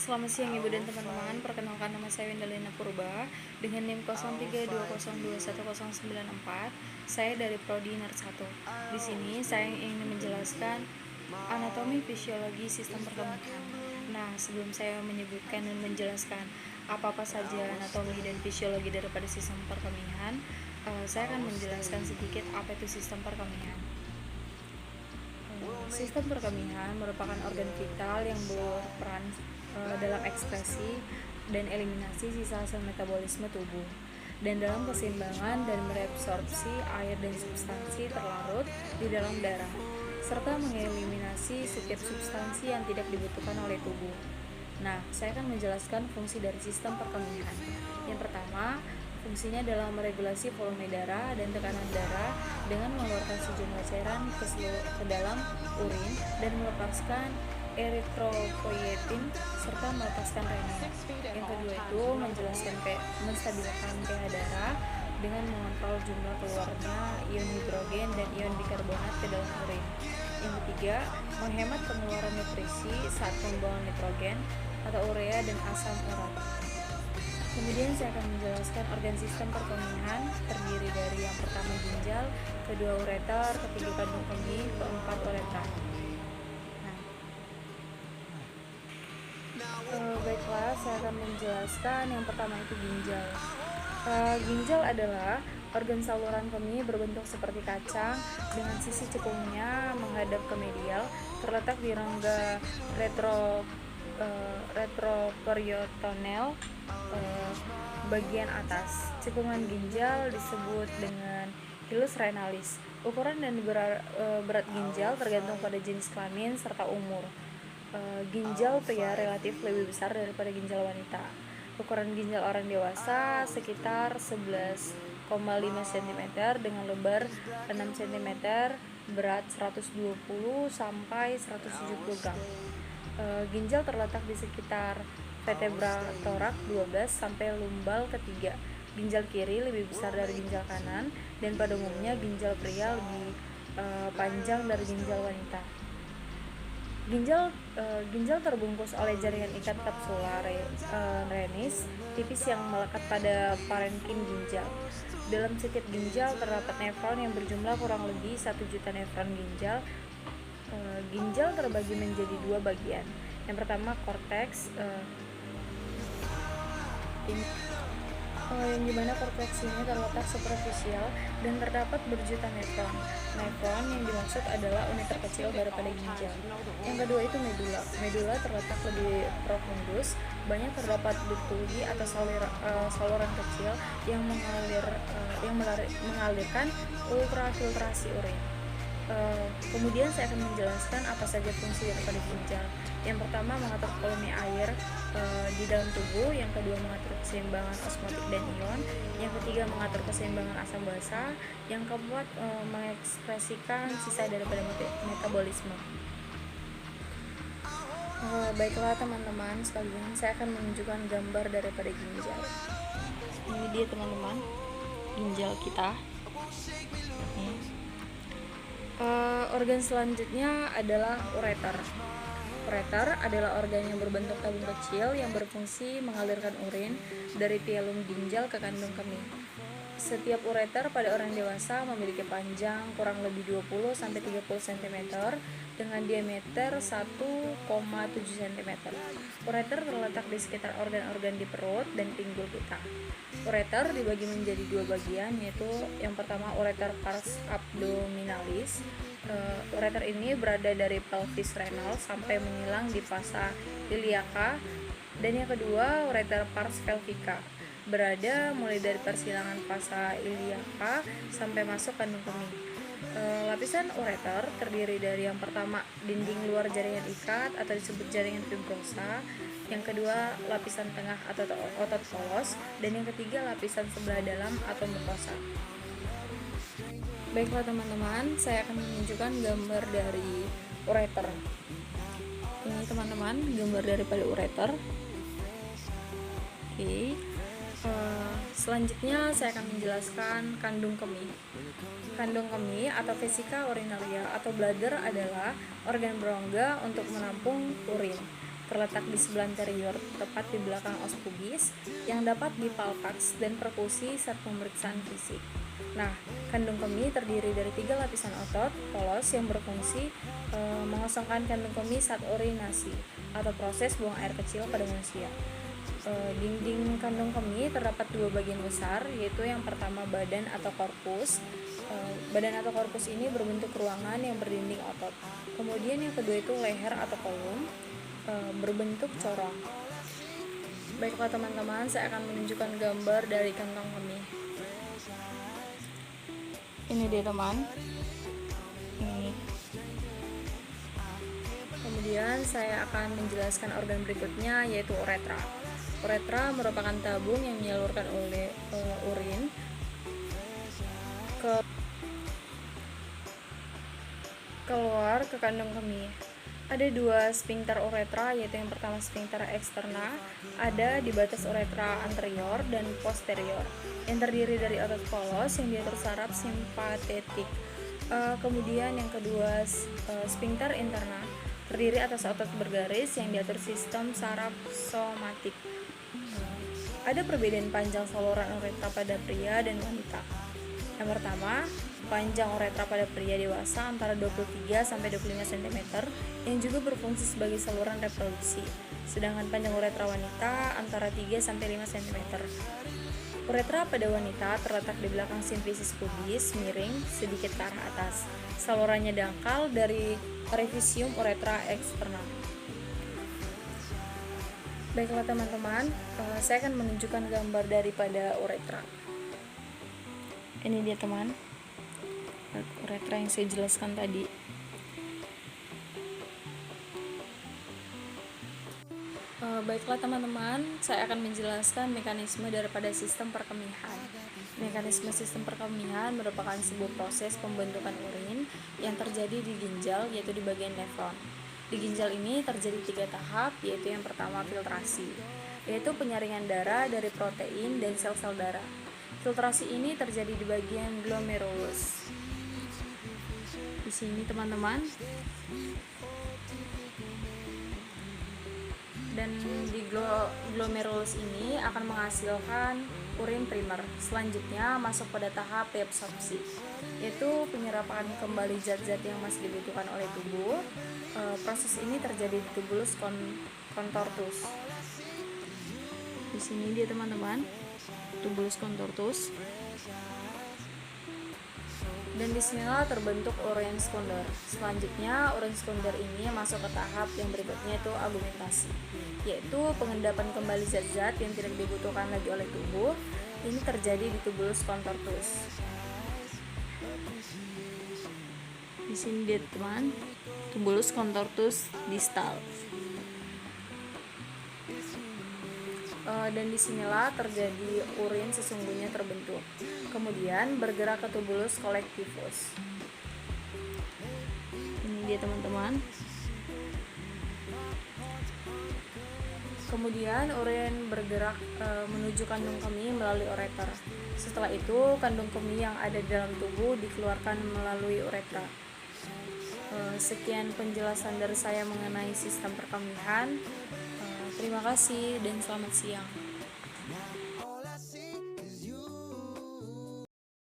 Selamat siang Ibu dan teman-teman, perkenalkan nama saya Wendalina Purba dengan NIM 0320211094. Saya dari Prodi Nerd 1. Di sini saya ingin menjelaskan anatomi fisiologi sistem perkembangan. Nah, sebelum saya menyebutkan dan menjelaskan apa-apa saja anatomi dan fisiologi daripada sistem perkembangan, saya akan menjelaskan sedikit apa itu sistem perkembangan. Sistem perkembangan merupakan organ vital yang berperan dalam ekspresi dan eliminasi sisa sel metabolisme tubuh, dan dalam keseimbangan dan mereabsorpsi air dan substansi terlarut di dalam darah, serta mengeliminasi setiap substansi yang tidak dibutuhkan oleh tubuh. Nah, saya akan menjelaskan fungsi dari sistem perkembangan. Yang pertama, fungsinya adalah meregulasi volume darah dan tekanan darah dengan mengeluarkan sejumlah cairan ke dalam urin dan melepaskan eritropoietin serta melepaskan renin. Yang kedua itu menstabilkan pH darah dengan mengontrol jumlah keluarnya ion hidrogen dan ion bikarbonat ke dalam urin. Yang ketiga, menghemat pengeluaran nutrisi saat pembuangan nitrogen atau urea dan asam urat. Kemudian saya akan menjelaskan organ sistem perkembangan terdiri dari yang pertama ginjal, kedua ureter, ketiga kandung kemih, keempat uretra. Baiklah, saya akan menjelaskan yang pertama itu ginjal. Ginjal adalah organ saluran kemih berbentuk seperti kacang dengan sisi cekungnya menghadap ke medial, terletak di rongga retroperitoneal bagian atas. Cekungan ginjal disebut dengan hilus renalis. Ukuran dan berat ginjal tergantung pada jenis kelamin serta umur. Ginjal pria relatif lebih besar daripada ginjal wanita. Ukuran ginjal orang dewasa sekitar 11,5 cm dengan lebar 6 cm, berat 120 sampai 170 gram. Ginjal terletak di sekitar vertebra torak 12 sampai lumbal ketiga. Ginjal kiri lebih besar dari ginjal kanan, dan pada umumnya ginjal pria lebih panjang dari ginjal wanita. Ginjal terbungkus oleh jaringan ikat kapsula renis tipis yang melekat pada parenkim ginjal. Dalam setiap ginjal terdapat nefron yang berjumlah kurang lebih 1 juta nefron ginjal. Ginjal terbagi menjadi dua bagian. Yang pertama korteks, yang dimana korteks ini terletak superficial dan terdapat berjuta nefron. Nefron yang dimaksud adalah unit terkecil daripada ginjal. Yang kedua itu medula. Medula terletak lebih profundus, banyak terdapat ductuli atau saluran kecil yang mengalirkan ultrafiltrasi urin. Kemudian saya akan menjelaskan apa saja fungsi daripada ginjal. Yang pertama, mengatur volume air di dalam tubuh. Yang kedua, mengatur keseimbangan osmotik dan ion. Yang ketiga, mengatur keseimbangan asam basa. Yang keempat, mengekspresikan sisa daripada metabolisme. Baiklah teman-teman sekalian, saya akan menunjukkan gambar daripada ginjal. Ini dia teman-teman, ginjal kita. Organ selanjutnya adalah ureter. Ureter adalah organ yang berbentuk tabung kecil yang berfungsi mengalirkan urin dari pielum ginjal ke kandung kemih. Setiap ureter pada orang dewasa memiliki panjang kurang lebih 20-30 cm dengan diameter 1,7 cm. Ureter terletak di sekitar organ-organ di perut dan pinggul kita. Ureter dibagi menjadi dua bagian, yaitu yang pertama ureter pars abdominalis. Ureter ini berada dari pelvis renal sampai menyilang di fossa iliaca, dan yang kedua ureter pars pelvica, berada mulai dari persilangan fossa iliaca sampai masuk kandung kemih. Lapisan ureter terdiri dari yang pertama dinding luar jaringan ikat atau disebut jaringan fibrosa, yang kedua lapisan tengah atau otot polos, dan yang ketiga lapisan sebelah dalam atau mukosa. Baiklah teman-teman, saya akan menunjukkan gambar dari ureter. Ini teman-teman gambar daripada ureter. Oke. Selanjutnya saya akan menjelaskan kandung kemih. Kandung kemih atau vesika urinaria atau bladder adalah organ berongga untuk menampung urin. terletak di sebelah anterior, tepat di belakang os pubis, yang dapat dipalpaks dan perkusi saat pemeriksaan fisik. Nah, kandung kemih terdiri dari 3 lapisan otot polos yang berfungsi mengosongkan kandung kemih saat urinasi atau proses buang air kecil pada manusia. Dinding kandung kemih terdapat 2 bagian besar, yaitu yang pertama badan atau korpus. Badan atau korpus ini berbentuk ruangan yang berdinding otot. Kemudian yang kedua itu leher atau kolum, berbentuk corong. Baiklah teman-teman, saya akan menunjukkan gambar dari kantong kemih. Ini dia teman. Ini. Kemudian saya akan menjelaskan organ berikutnya, yaitu uretra. Uretra merupakan tabung yang menyalurkan oleh urin keluar ke kandung kemih. Ada 2 sphincter uretra, yaitu yang pertama sphincter eksterna, ada di batas uretra anterior dan posterior, yang terdiri dari otot polos yang diatur saraf simpatetik. Kemudian yang kedua sphincter interna, terdiri atas otot bergaris yang diatur sistem saraf somatik. Ada perbedaan panjang saluran uretra pada pria dan wanita. Yang pertama, panjang uretra pada pria dewasa antara 23 sampai 25 cm yang juga berfungsi sebagai saluran reproduksi. Sedangkan panjang uretra wanita antara 3 sampai 5 cm. Uretra pada wanita terletak di belakang simfisis pubis, miring sedikit ke arah atas. Salurannya dangkal dari orifisium uretra eksterna. Baiklah teman-teman, saya akan menunjukkan gambar daripada uretra. Ini dia teman, uretra yang saya jelaskan tadi. Baiklah teman-teman, saya akan menjelaskan mekanisme daripada sistem perkemihan. Mekanisme sistem perkemihan merupakan sebuah proses pembentukan urin yang terjadi di ginjal, yaitu di bagian nefron. Di ginjal ini terjadi 3 tahap, yaitu yang pertama filtrasi, yaitu penyaringan darah dari protein dan sel-sel darah. Filtrasi ini terjadi di bagian glomerulus. Di sini teman-teman. Dan di glomerulus ini akan menghasilkan urin primer. Selanjutnya masuk pada tahap reabsorpsi, yaitu penyerapan kembali zat-zat yang masih dibutuhkan oleh tubuh. Proses ini terjadi di tubulus contortus. Di sini dia teman-teman, tubulus contortus. Dan disinilah terbentuk urin sekunder. Selanjutnya urin sekunder ini masuk ke tahap yang berikutnya, yaitu agumentasi, yaitu pengendapan kembali zat-zat yang tidak dibutuhkan lagi oleh tubuh. Ini terjadi di tubulus contortus. Di sini dia teman, tubulus contortus distal. Dan disinilah terjadi urin sesungguhnya terbentuk. Kemudian bergerak ke tubulus collectivus. Ini dia teman-teman. Kemudian urin bergerak menuju kandung kemih melalui ureter. Setelah itu kandung kemih yang ada di dalam tubuh dikeluarkan melalui uretra. Sekian penjelasan dari saya mengenai sistem perkemihan. Terima kasih dan selamat siang.